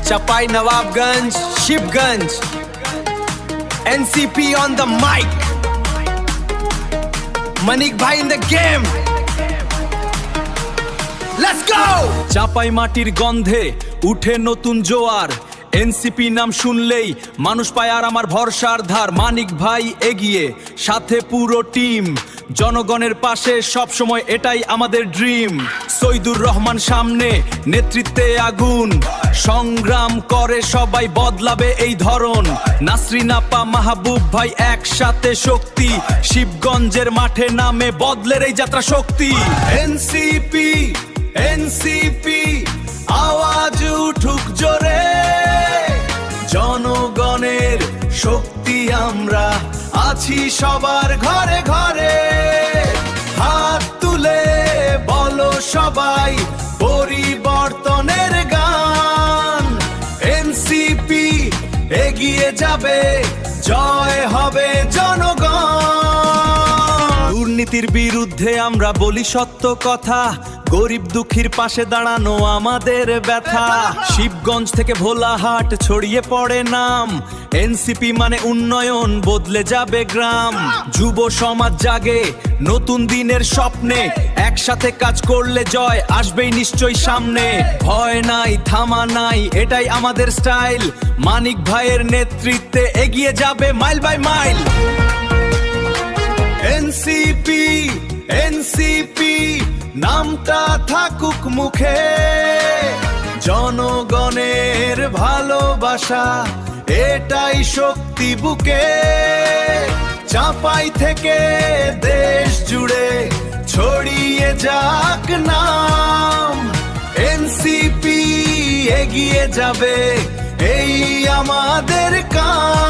Chapai Nawabganj, Shibganj, NCP on the mic, Manik Bhai in the game. Let's go! চাপাই মাটির গন্ধে উঠে নতুন জোয়ার, এনসিপি নাম শুনলেই মানুষ পায় আর আমার ভরসার ধার। মানিক ভাই এগিয়ে, সাথে পুরো টিম, জনগণের পাশে সব সময়, এটাই আমাদের ড্রিম। সৈদুর রহমান সামনে, নেতৃত্বে আগুন, সংগ্রাম করে সবাই, বদলাবে এই ধরন। নাসরিন আপা, মাহবুব ভাই একসাথে শক্তি, শিবগঞ্জের মাঠে নামে বদলের এই যাত্রা শক্তি। এনসিপি এনসিপি আওয়াজ উঠুক জোরে, জনগণের শক্তি আমরা, আছি সবার ঘরে ঘরে। হাত তুলে বলো সবাই পরিবর্তনের গান, এনসিপি এগিয়ে যাবে, জয় হবে জনগণ। দুর্নীতির বিরুদ্ধে আমরা বলি সত্য কথা, গরিব দুঃখীর পাশে দাঁড়ানো আমাদের ব্যথা। শিবগঞ্জ থেকে ভোলাহাট ছড়িয়ে পড়ে নাম, এনসিপি মানে উন্নয়ন, বদলে যাবে গ্রাম। যুব সমাজ জাগে নতুন দিনের স্বপ্নে, একসাথে কাজ করলে জয় আসবেই নিশ্চয়ই সামনে। ভয় নাই, থামা নাই, এটাই আমাদের স্টাইল, মানিক ভাইয়ের নেতৃত্বে এগিয়ে যাবে mile by mile. NCP NCP নামটা থাকুক মুখে, জনগণের ভালোবাসা এটাই শক্তি বুকে। চাপাই থেকে দেশ জুড়ে ছড়িয়ে যাক নাম, এনসিপি এগিয়ে যাবে, এই আমাদের কাজ।